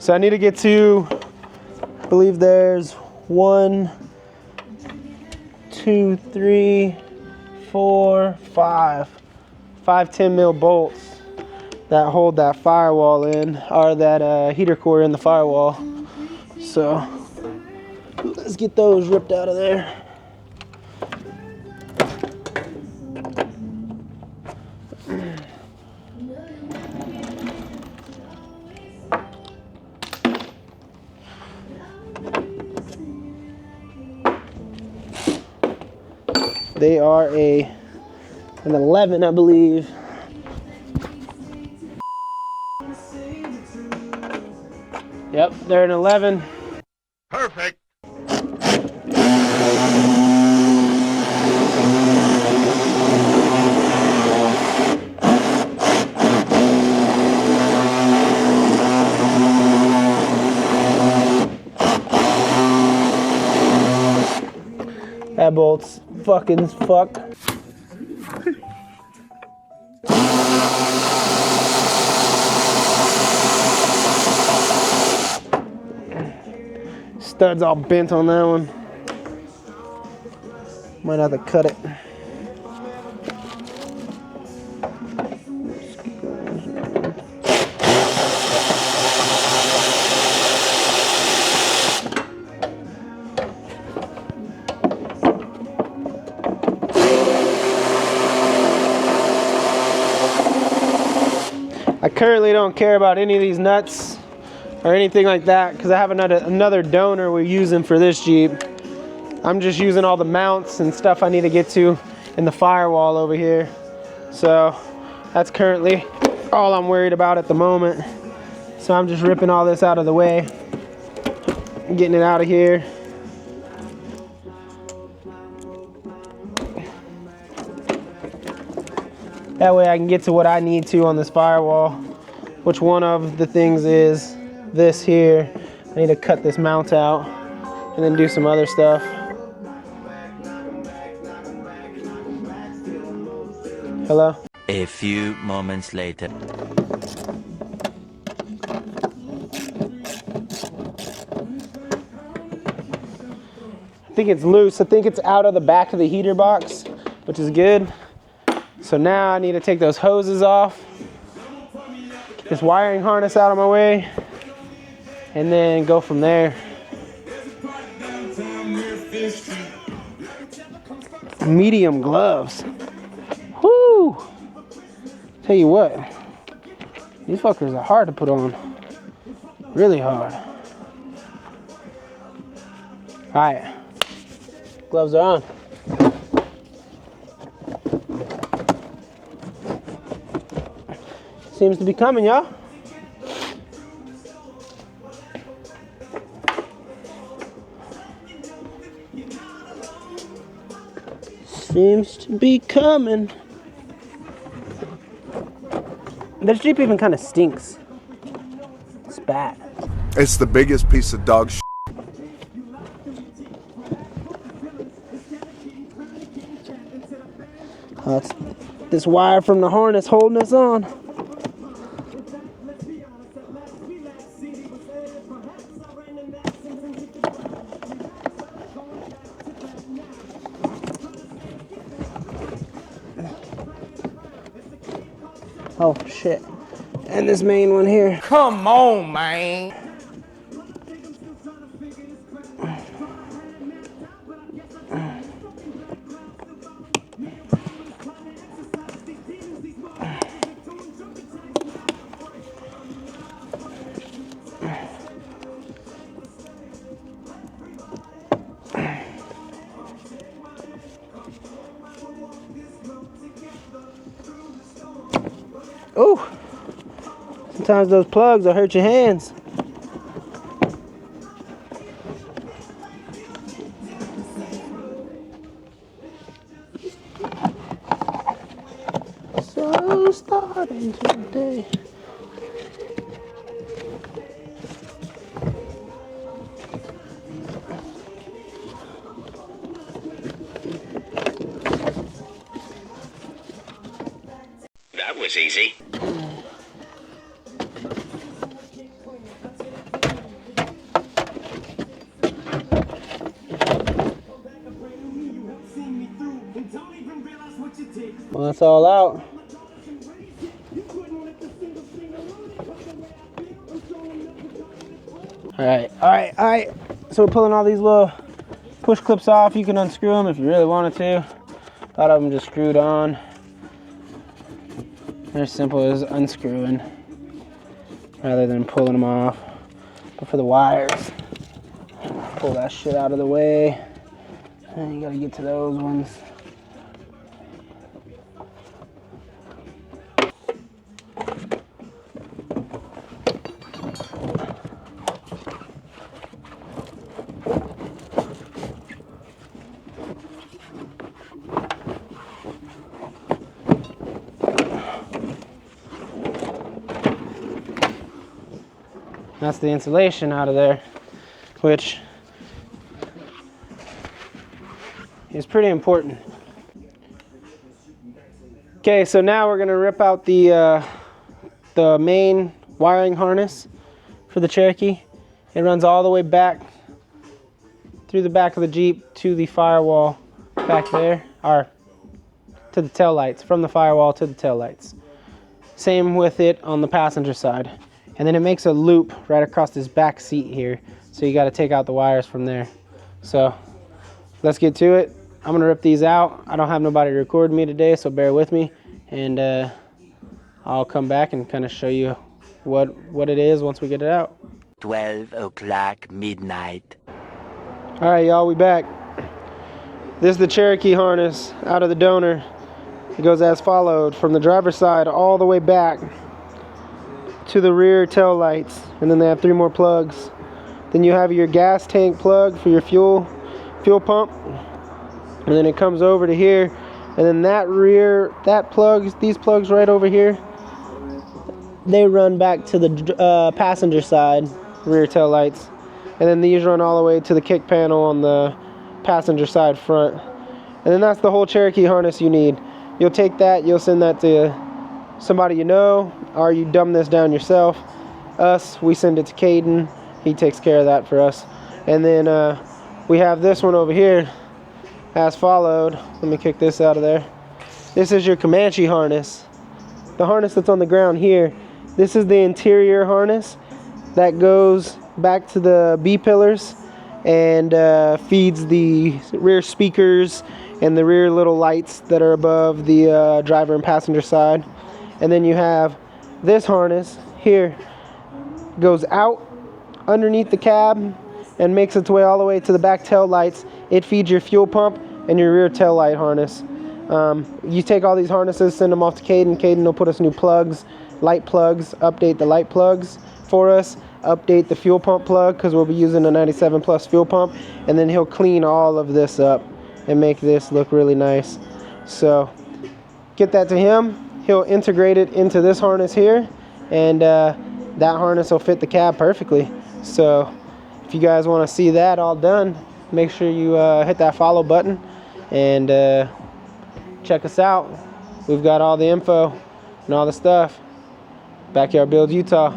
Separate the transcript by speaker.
Speaker 1: So I need to get to, I believe there's 1, 2, 3, 4, 5 10 mil bolts that hold that firewall in, or that heater core in the firewall. So let's get those ripped out of there. They are an 11, I believe. Yep, they're an 11.
Speaker 2: Perfect.
Speaker 1: That bolt's fucking as fuck. Stud's all bent on that one. Might have to cut it. I currently don't care about any of these nuts or anything like that because I have another donor we're using for this Jeep. I'm just using all the mounts and stuff I need to get to in the firewall over here. So that's currently all I'm worried about at the moment. So I'm just ripping all this out of the way, getting it out of here. That way I can get to what I need to on this firewall, which one of the things is this here. I need to cut this mount out and then do some other stuff. Hello?
Speaker 3: A few moments later.
Speaker 1: I think it's loose. I think it's out of the back of the heater box, which is good. So now I need to take those hoses off, get this wiring harness out of my way, and then go from there. Medium gloves. Whoo! Tell you what, these fuckers are hard to put on. Really hard. Alright, gloves are on. Seems to be coming, y'all. Seems to be coming. This Jeep even kind of stinks. It's bad.
Speaker 2: It's the biggest piece of dog shit.
Speaker 1: That's this wire from the harness holding us on. Oh shit. And this main one here.
Speaker 4: Come on, man.
Speaker 1: Ooh. Sometimes those plugs will hurt your hands. So starting today.
Speaker 4: That was easy.
Speaker 1: Well, that's all out. All right. So we're pulling all these little push clips off. You can unscrew them if you really wanted to. A lot of them just screwed on. They're as simple as unscrewing rather than pulling them off. But for the wires, pull that shit out of the way. And you gotta get to those ones. That's the insulation out of there, which is pretty important. Okay, so now we're gonna rip out the main wiring harness for the Cherokee. It runs all the way back through the back of the Jeep to the firewall back there, or to the tail lights, from the firewall to the tail lights. Same with it on the passenger side. And then it makes a loop right across this back seat here. So you gotta take out the wires from there. So let's get to it. I'm gonna rip these out. I don't have nobody to record me today, so bear with me. And I'll come back and kind of show you what it is once we get it out.
Speaker 3: 12 o'clock midnight.
Speaker 1: All right, y'all, we back. This is the Cherokee harness out of the donor. It goes as followed from the driver's side all the way back to the rear tail lights, and then they have 3 more plugs. Then you have your gas tank plug for your fuel pump, and then it comes over to here, and then these plugs right over here, they run back to the passenger side rear tail lights, and then these run all the way to the kick panel on the passenger side front. And then that's the whole Cherokee harness you need. You'll take that, you'll send that to somebody you know, or you dumb this down yourself. Us, we send it to Caden. He takes care of that for us. And then we have this one over here as followed. Let me kick this out of there. This is your Comanche harness. The harness that's on the ground here. This is the interior harness that goes back to the B pillars and feeds the rear speakers and the rear little lights that are above the driver and passenger side. And then you have this harness here, goes out underneath the cab and makes its way all the way to the back tail lights. It feeds your fuel pump and your rear tail light harness. You take all these harnesses, send them off to Caden. Caden will put us new plugs, light plugs, update the light plugs for us, update the fuel pump plug because we'll be using a 97 plus fuel pump, and then he'll clean all of this up and make this look really nice. So get that to him. He'll integrate it into this harness here, and that harness will fit the cab perfectly. So if you guys want to see that all done, make sure you hit that follow button and check us out. We've got all the info and all the stuff. Backyard Build Utah.